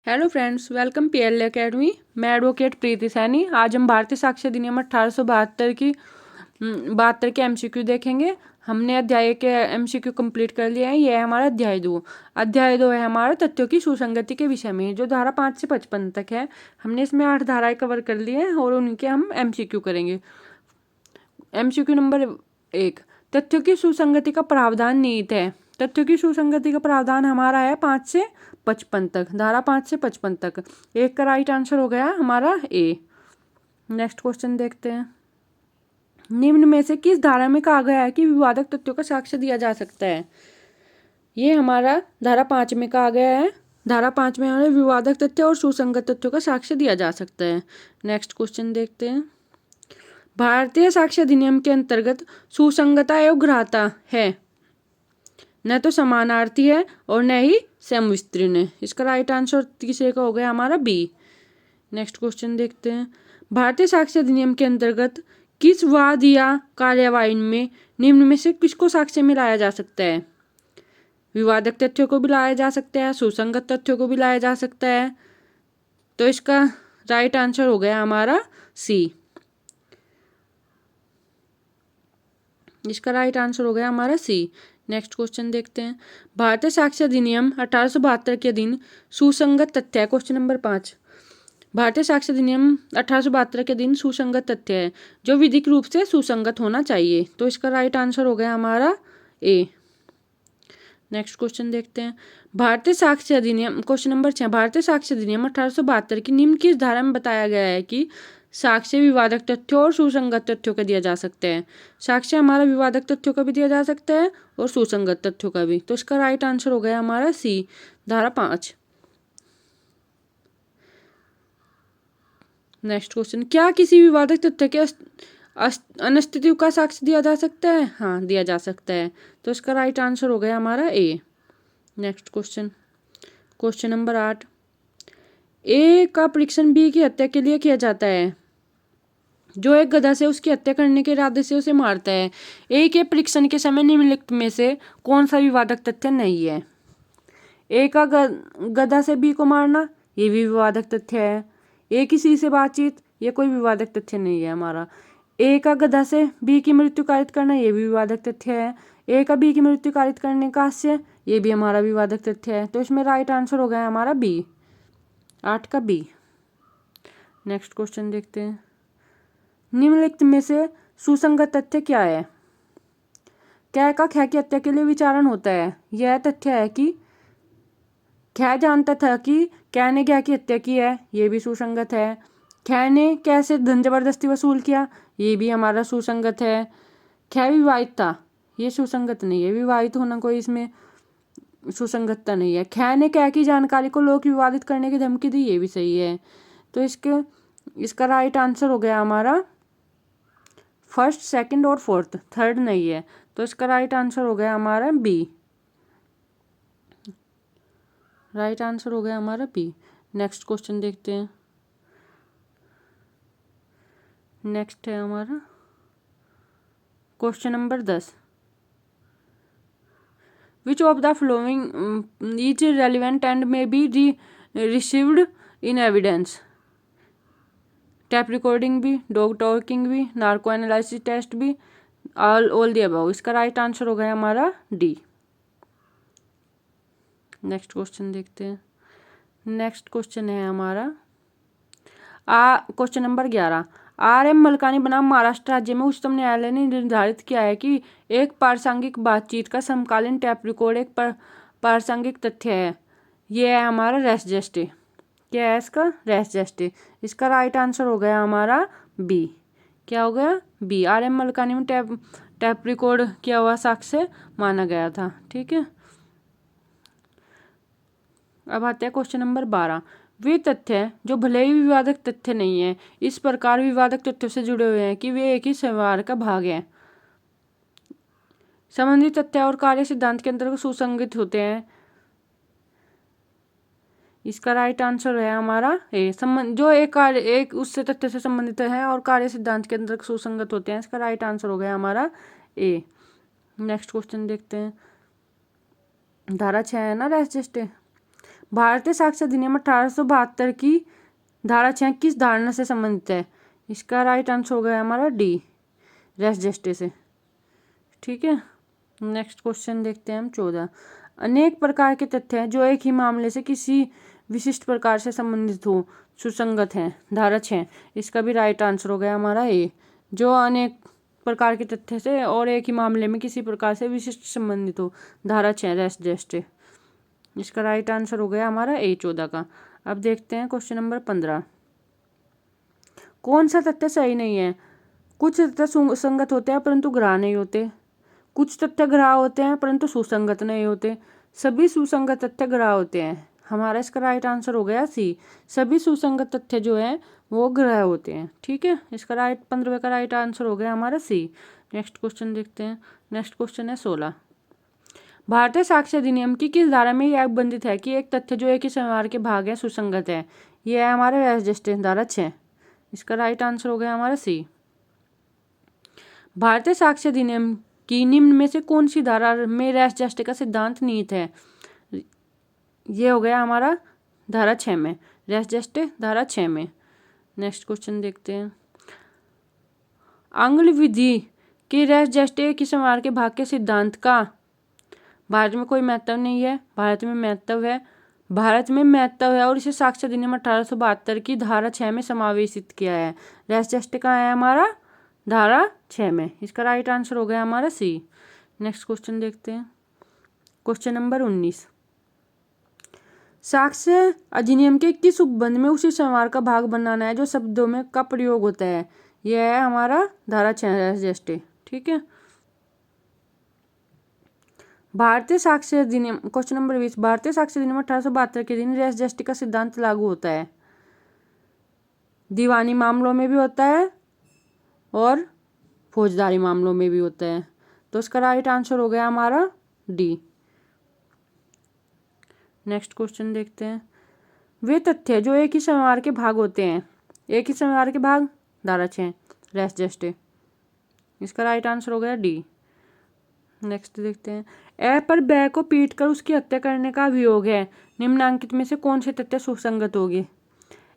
Hello friends, welcome PL academy. मैं advocate प्रीति सैनी। आज हम भारतीय साक्ष्य अधिनियम 1872 के एमसीक्यू देखेंगे। हमने अध्याय के एमसीक्यू कंप्लीट कर लिए हैं। यह है हमारा अध्याय 2। अध्याय 2 है हमारा तथ्यों की सुसंगति के विषय में, जो धारा 5 से 55 तक है। हमने इसमें 8 धाराएं कवर कर ली हैं और उनके हम एमसीक्यू करेंगे। एमसीक्यू नंबर 1, तथ्यों की सुसंगति का प्रावधान निहित है। तथ्यों की सुसंगति का प्रावधान हमारा है 5 से 55 तक, धारा 5 से 55 तक। एक का राइट आंसर हो गया हमारा ए। नेक्स्ट क्वेश्चन देखते हैं। निम्न में से किस धारा में कहा गया है कि विवादक तथ्यों का साक्ष्य दिया जा सकता है? ये हमारा धारा 5 में कहा गया है। धारा 5 में हमें विवादक तथ्य और सुसंगत तथ्यों का साक्ष्य दिया जा सकता है। नेक्स्ट क्वेश्चन देखते हैं। भारतीय साक्ष्य अधिनियम के अंतर्गत सुसंगता एवं ग्राह्यता है, न तो समानार्थी है और न ही समविस्तीर्ण है। इसका राइट आंसर तीसरे का हो गया हमारा बी। नेक्स्ट क्वेश्चन देखते हैं। भारतीय साक्ष्य अधिनियम के अंतर्गत किस वाद या कार्यवाही में निम्न में से किसको साक्ष्य में लाया जा सकता है? विवादक तथ्यों को भी लाया जा सकता है, सुसंगत तथ्यों को भी लाया जा सकता है। तो इसका राइट आंसर हो गया हमारा सी। इसका राइट आंसर हो गया हमारा सी। नेक्स्ट क्वेश्चन देखते हैं। भारतीय साक्ष्य अधिनियम 1872 के दिन सुसंगत तथ्य है। Question number 5। भारतीय साक्ष्य अधिनियम 1872 के दिन सुसंगत तथ्य है जो विधिक रूप से सुसंगत होना चाहिए। तो इसका राइट आंसर हो गया हमारा ए। नेक्स्ट क्वेश्चन देखते हैं। भारतीय साक्ष्य अधिनियम क्वेश्चन नंबर 6। भारतीय साक्ष्य अधिनियम 1872 की निम्न किस धारा में बताया गया है कि साक्ष्य विवादक तथ्यों और सुसंगत तथ्यों का दिया जा सकता है? साक्ष्य हमारा विवादक तथ्यों का भी दिया जा सकता है और सुसंगत तथ्यों का भी। तो इसका राइट आंसर हो गया हमारा सी, धारा 5। Next question. क्या किसी विवादक तथ्य के अनस्तित्व का साक्ष्य दिया जा सकता है? हाँ, दिया जा सकता है। तो इसका राइट आंसर हो गया हमारा A. Next question, question number 8। A का परीक्षण बी की हत्या के लिए किया जाता है। जो एक गधा से उसकी हत्या करने के इरादे से उसे मारता है। ए के परीक्षण के समय निम्नलिखित में से कौन सा विवादक तथ्य नहीं है? ए का गधा से बी को मारना, ये भी विवादक तथ्य है। ए की सी से बातचीत, ये कोई विवादक तथ्य नहीं है हमारा। ए का गधा से बी की मृत्यु कारित करना, ये भी विवादक तथ्य है। ए का बी की मृत्यु कारित करने का हास्य, ये भी हमारा विवादक तथ्य है। तो इसमें राइट आंसर हो गया हमारा बी, 8 का बी। नेक्स्ट क्वेश्चन देखते हैं। निम्नलिखित में से सुसंगत तथ्य क्या है? कै का खे की हत्या के लिए विचारण होता है। यह तथ्य है कि खे जानता था कि कै ने कै की हत्या की है, ये भी सुसंगत है। खे ने कै से धन जबरदस्ती वसूल किया, ये भी हमारा सुसंगत है। खे विवाहित था, ये सुसंगत नहीं है। विवाहित होना कोई इसमें सुसंगतता नहीं है। खे ने कै की जानकारी को लोग विवादित करने की धमकी दी, ये भी सही है। तो इसका राइट आंसर हो गया हमारा फर्स्ट, सेकंड और फोर्थ, थर्ड नहीं है। तो इसका राइट आंसर हो गया हमारा बी। राइट आंसर हो गया हमारा बी। नेक्स्ट क्वेश्चन देखते हैं। नेक्स्ट है हमारा question number 10। Which of the following is relevant and may be received in evidence? Tap recording भी, डॉग टॉकिंग भी, नार्को एनालिसिस टेस्ट भी, ऑल द अबव। इसका राइट आंसर हो गया हमारा डी। नेक्स्ट क्वेश्चन देखते हैं। नेक्स्ट क्वेश्चन है हमारा क्वेश्चन नंबर 11। आर.एम. मलकानी बनाम महाराष्ट्र राज्य में उच्चतम न्यायालय ने निर्धारित किया है कि एक प्रासंगिक बातचीत का समकालीन टैप रिकॉर्ड एक प्रासंगिक तथ्य है। यह है हमारा रेस जेस्टे। क्या है इसका? रेस जेस्टे। इसका राइट आंसर हो गया हमारा बी। क्या हो गया? बी। आर.एम. मलकानी में टैप रिकॉर्ड किया हुआ साक्ष्य माना गया था। ठीक है। अब आते हैं क्वेश्चन नंबर 12। वे तथ्य जो भले ही विवादक तथ्य नहीं है, इस प्रकार विवादक तथ्यों से जुड़े हुए हैं कि वे एक ही व्यवहार का भाग हैं। संबंधित तथ्य और कार्य सिद्धांत के अंतर्गत सुसंगत होते हैं। इसका राइट आंसर है हमारा ए। जो एक उससे तथ्य से संबंधित है और कार्य सिद्धांत के अंतर्गत सुसंगत होते हैं। इसका राइट आंसर हो गया हमारा ए। नेक्स्ट क्वेश्चन देखते हैं। धारा 6 है ना, रेस जेस्टे। भारतीय साक्ष्य अधिनियम 1872 की धारा 6 किस धारणा से संबंधित है? इसका राइट आंसर हो गया हमारा डी, रेस जस्टिस से। ठीक है, नेक्स्ट क्वेश्चन देखते हैं हम 14। अनेक प्रकार के तथ्य हैं जो एक ही मामले से किसी विशिष्ट प्रकार से संबंधित हो, सुसंगत हैं, धारा 6। इसका भी राइट आंसर हो गया हमारा ए, जो अनेक प्रकार के तथ्य से और एक ही मामले में किसी प्रकार से विशिष्ट संबंधित हो, धारा 6 रेस जस्टिस। इसका राइट आंसर हो गया हमारा ए 14 का। अब देखते हैं क्वेश्चन नंबर 15। कौन सा तथ्य सही नहीं है? कुछ तथ्य सुसंगत होते हैं परंतु ग्राह्य नहीं होते, कुछ तथ्य ग्राह्य होते हैं परंतु सुसंगत नहीं होते, सभी सुसंगत तथ्य ग्राह्य होते हैं। हमारा इसका राइट आंसर हो गया सी, सभी सुसंगत तथ्य जो है वो ग्राह्य होते हैं। ठीक है, इसका राइट 15वें का राइट आंसर हो गया हमारा सी। नेक्स्ट क्वेश्चन देखते हैं। नेक्स्ट क्वेश्चन है 16। भारतीय साक्ष्य अधिनियम की किस धारा में यह बंधित है कि एक तथ्य जो एक ही व्यवहार के भाग है सुसंगत है? यह है हमारे रेस जस्टिस धारा 6। इसका राइट आंसर हो गया हमारा सी। भारतीय साक्ष्य अधिनियम की निम्न में से कौन सी धारा में रेस जस्टिस का सिद्धांत निहित है? ये हो गया हमारा धारा 6 में, रेस जस्टिस धारा 6 में। नेक्स्ट क्वेश्चन देखते हैं। आंग्ल विधि के रेस जस्टिस किस व्यवहार के भाग के सिद्धांत का भारत में कोई महत्व नहीं है? भारत में महत्व है, भारत में महत्व है और इसे साक्ष्य अधिनियम 1872 की धारा 6 में समावेशित किया है। रेस जस्टिस का है हमारा धारा 6 में। इसका राइट आंसर हो गया हमारा सी। नेक्स्ट क्वेश्चन देखते हैं। Question number 19। साक्ष्य अधिनियम के किस उपबंध में उसी व्यवहार का भाग बनाना है जो शब्दों में का प्रयोग होता है? यह है हमारा धारा 6 रेस जस्टिस। ठीक है, भारतीय साक्ष्य अधिनियम क्वेश्चन नंबर 20। भारतीय साक्ष्य अधिनियम 1872 के दिन रेस जस्टिस का सिद्धांत लागू होता है? दीवानी मामलों में भी होता है और फौजदारी मामलों में भी होता है, तो इसका राइट आंसर हो गया हमारा डी। नेक्स्ट क्वेश्चन देखते हैं। वे तथ्य जो एक ही व्यवहार के भाग होते हैं, एक ही व्यवहार के भाग, धारा 6 रेस जस्टिस। इसका राइट आंसर हो गया डी। नेक्स्ट देखते हैं। ए पर बै को पीट कर उसकी हत्या करने का अभियोग है, निम्नांकित में से कौन से तथ्य सुसंगत होंगे?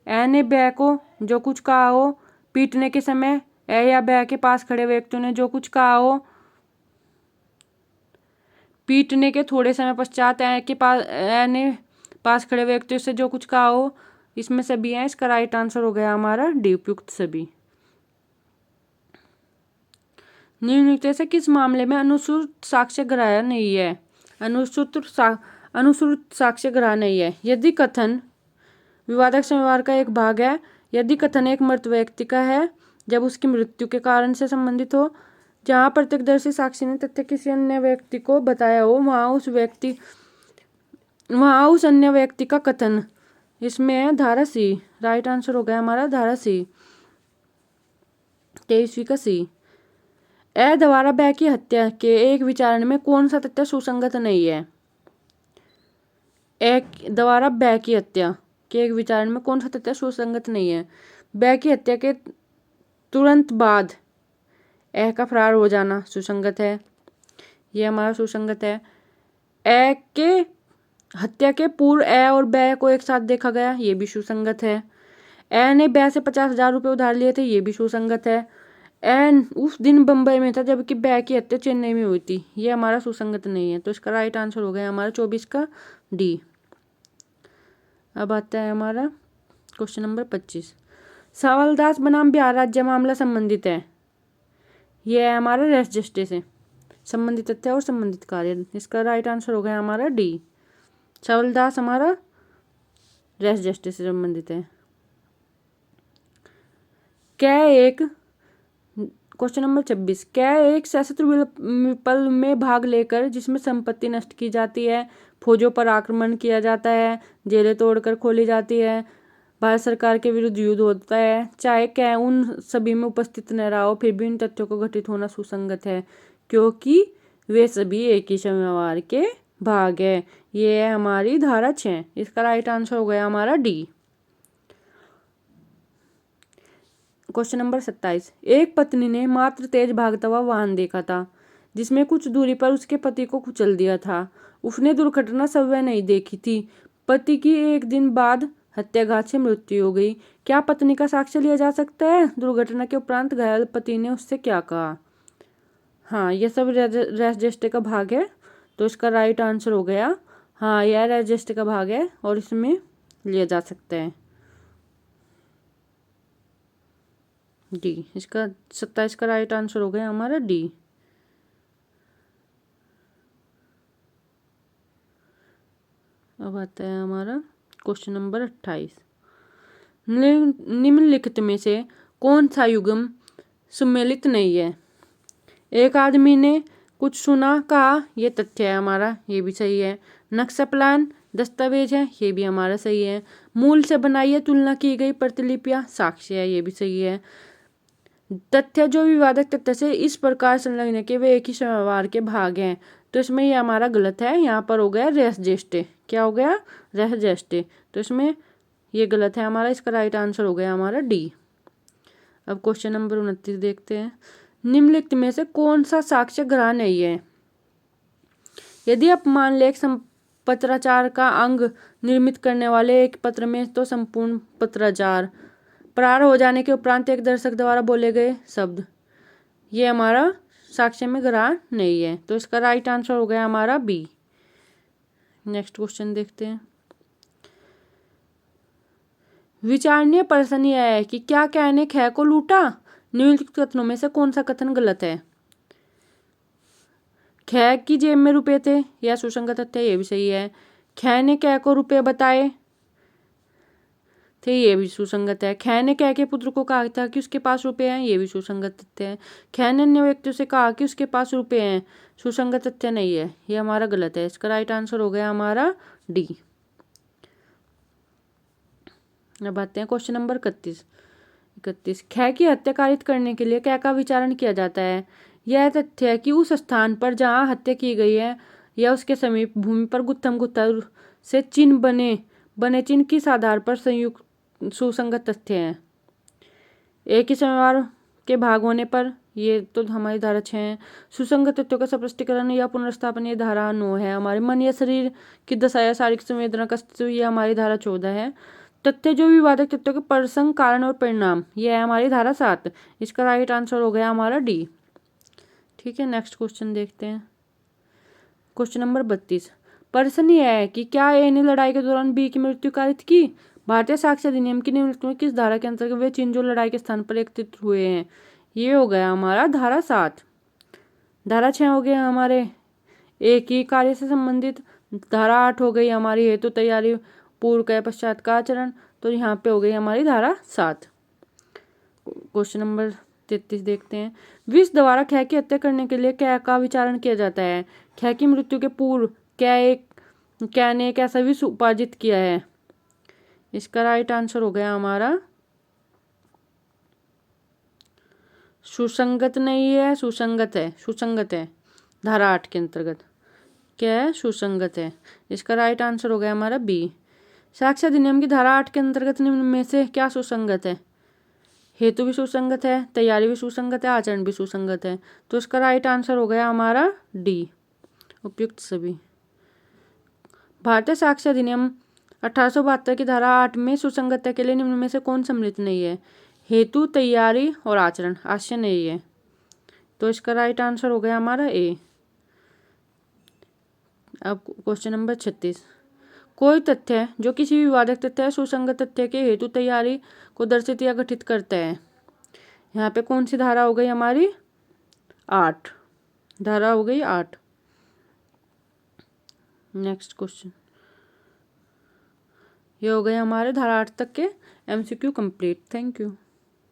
ए ने बै को जो कुछ कहा हो, पीटने के समय ए या बै के पास खड़े व्यक्तियों ने जो कुछ कहा हो, पीटने के थोड़े समय पश्चात ए के पास ए ने पास खड़े व्यक्तियों से जो कुछ कहा हो, इसमें सभी हैं। इसका राइट आंसर हो गया हमारा डी, उपयुक्त सभी। निम्नलिखित से किस मामले में अनुश्रुत साक्ष्य ग्राह्य नहीं है? अनुश्रुत साक्ष्य ग्राह्य नहीं है यदि कथन विवादक व्यवहार का एक भाग है, यदि कथन एक मृत व्यक्ति का है, जब उसकी मृत्यु के कारण से संबंधित हो, जहाँ प्रत्यक्षदर्शी साक्षी ने तथ्य किसी अन्य व्यक्ति को बताया हो, वहाँ उस अन्य व्यक्ति का कथन। इसमें है धारा सी। राइट आंसर हो गया हमारा धारा सी, 23वीं का सी। ए द्वारा बै की हत्या के एक विचारण में कौन सा तथ्य सुसंगत नहीं है? ए द्वारा बै की हत्या के एक विचारण में कौन सा तथ्य सुसंगत नहीं है? बै की हत्या के तुरंत बाद ए का फरार हो जाना सुसंगत है, ये हमारा सुसंगत है। ए के हत्या के पूर्व ए और बै को एक साथ देखा गया, ये भी सुसंगत है। ए ने बै से 50,000 रुपये उधार लिए थे, ये भी सुसंगत है। ए उस दिन बम्बई में था जबकि बै की हत्या चेन्नई में हुई थी, ये हमारा सुसंगत नहीं है, तो इसका राइट आंसर हो गया हमारा 24 का डी। अब आता है हमारा क्वेश्चन नंबर 25। सावलदास बनाम बिहार राज्य मामला संबंधित है, यह है हमारा रेस जस्टिस है, संबंधित तथ्य और संबंधित कार्य। इसका राइट आंसर हो गया हमारा डी, सावलदास हमारा रेस जस्टिस से संबंधित है। क्या एक क्वेश्चन नंबर 26। क्या एक सशस्त्र विप्लव में भाग लेकर जिसमें संपत्ति नष्ट की जाती है, फौजों पर आक्रमण किया जाता है, जेलें तोड़कर खोली जाती है, भारत सरकार के विरुद्ध युद्ध होता है, चाहे क्या उन सभी में उपस्थित न रहा हो, फिर भी इन तथ्यों को घटित होना सुसंगत है क्योंकि वे सभी एक ही व्यवहार के भाग है। ये है हमारी धारा 6। इसका राइट आंसर हो गया हमारा डी। Question number 27। एक पत्नी ने मात्र तेज भागता हुआ वाहन देखा था जिसमें कुछ दूरी पर उसके पति को कुचल दिया था। उसने दुर्घटना सवय नहीं देखी थी पति की एक दिन बाद हत्याघात से मृत्यु हो गई। क्या पत्नी का साक्ष्य लिया जा सकता है? दुर्घटना के उपरांत घायल पति ने उससे क्या कहा? हाँ, ये सब रेस जेस्टे का भाग है, तो इसका राइट आंसर हो गया हाँ, यह रेस जेस्टे का भाग है और इसमें लिया जा सकता है डी। इसका 27 का राइट आंसर हो गया हमारा डी। अब आता है हमारा क्वेश्चन नंबर 28। निम्नलिखित में से कौन सा युग्म सम्मिलित नहीं है? एक आदमी ने कुछ सुना कहा, ये तथ्य है हमारा, ये भी सही है। नक्शा प्लान दस्तावेज है, ये भी हमारा सही है। मूल से बनाई है तुलना की गई प्रतिलिपियां साक्ष्य है, ये भी सही है। तथ्य जो विवादक तथ्य से इस प्रकार संलग्न है कि वे एक ही व्यवहार के भाग हैं, तो इसमें ये हमारा गलत है। यहाँ पर हो गया रेस जेस्टे। क्या हो गया? रेस जेस्टे। तो इसमें ये गलत है हमारा। इसका राइट आंसर हो गया हमारा डी। अब क्वेश्चन नंबर 29 देखते हैं। निम्नलिखित में से कौन सा साक्ष्य ग्रह नहीं है? यदि अपमान लेख पत्राचार का अंग निर्मित करने वाले एक पत्र में तो संपूर्ण पत्राचार प्रहार हो जाने के उपरांत एक दर्शक द्वारा बोले गए शब्द, ये हमारा साक्ष्य में ग्रह नहीं है, तो इसका राइट आंसर हो गया हमारा बी। नेक्स्ट क्वेश्चन देखते हैं। विचारणीय प्रश्न यह है कि क्या कै ने ख को लूटा? निम्नलिखित कथनों में से कौन सा कथन गलत है? ख की जेब में रुपए थे, यह सुसंगत तथ्य, ये भी सही है। ख ने कै को रुपए बताए थे, ये भी सुसंगत है। ख ने कै के पुत्र को कहा था कि उसके पास रुपए हैं, ये भी सुसंगत तथ्य है। ख ने अन्य व्यक्तियों से कहा कि उसके पास रुपए हैं, सुसंगत तथ्य नहीं है, ये हमारा गलत है। इसका राइट आंसर हो गया हमारा डी। अब आते हैं क्वेश्चन नंबर 31। ख की हत्या कारित करने के लिए कै का विचारण किया जाता है। यह तथ्य है कि उस स्थान पर जहाँ हत्या की गई है या उसके समीप भूमि पर गुत्थम गुत्था से चिन्ह बने चिन्ह किस आधार पर संयुक्त सुसंगत तथ्य हैं। एक ही समय के भाग होने पर, ये तो हमारी धारा 6 है। सुसंगत तथ्यों का स्पष्टीकरण या पुनर्स्थापन, ये धारा 9 है। हमारे मन या शरीर की दशा या शारीरिक संवेदना का अस्तित्व, ये हमारी धारा 14 है। तथ्य जो विवादक तथ्यों के प्रसंग, कारण और परिणाम, ये है हमारी धारा 7। इसका राइट आंसर हो गया हमारा डी। ठीक है, नेक्स्ट क्वेश्चन देखते हैं। Question number 32। प्रश्न यह है कि क्या ए ने लड़ाई के दौरान बी की मृत्यु कारित की? भारतीय साक्ष्य अधिनियम की निम्नलिखित में किस धारा के अंतर्गत वे चिन्ह जो लड़ाई के स्थान पर एकत्रित हुए हैं? ये हो गया हमारा धारा 7। धारा 6 हो गया हमारे एक ही कार्य से संबंधित। धारा 8 हो गई हमारी हेतु तैयारी, पूर्व का पश्चात का आचरण। तो यहाँ पे हो गई हमारी धारा 7। क्वेश्चन नंबर 33 देखते हैं। विष द्वारा ख की हत्या करने के लिए कै का विचारण किया जाता है। ख की मृत्यु के पूर्व कै ने एक ऐसा विष उपार्जित किया है। इसका राइट आंसर हो गया हमारा सुसंगत नहीं है, सुसंगत है, सुसंगत है। धारा 8 के अंतर्गत क्या है? सुसंगत है। इसका राइट आंसर हो गया हमारा बी। साक्ष्य अधिनियम की धारा 8 के अंतर्गत निम्न में से क्या सुसंगत है? हेतु भी सुसंगत है, तैयारी भी सुसंगत है, आचरण भी सुसंगत है। तो इसका राइट आंसर हो गया हमारा डी, उपयुक्त सभी। भारतीय साक्ष्य अधिनियम 1872 की धारा 8 में सुसंगतता के लिए निम्न में से कौन सम्मिलित नहीं है? हेतु, तैयारी और आचरण, आशय नहीं है। तो इसका राइट आंसर हो गया हमारा ए। अब क्वेश्चन नंबर 36। कोई तथ्य जो किसी विवादक तथ्य सुसंगत तथ्य के हेतु तैयारी को दर्शित या गठित करता है। यहाँ पे कौन सी धारा हो गई हमारी? 8। धारा हो गई 8। नेक्स्ट क्वेश्चन, ये हो गए हमारे धारा 8 तक के MCQ कंप्लीट। Thank you.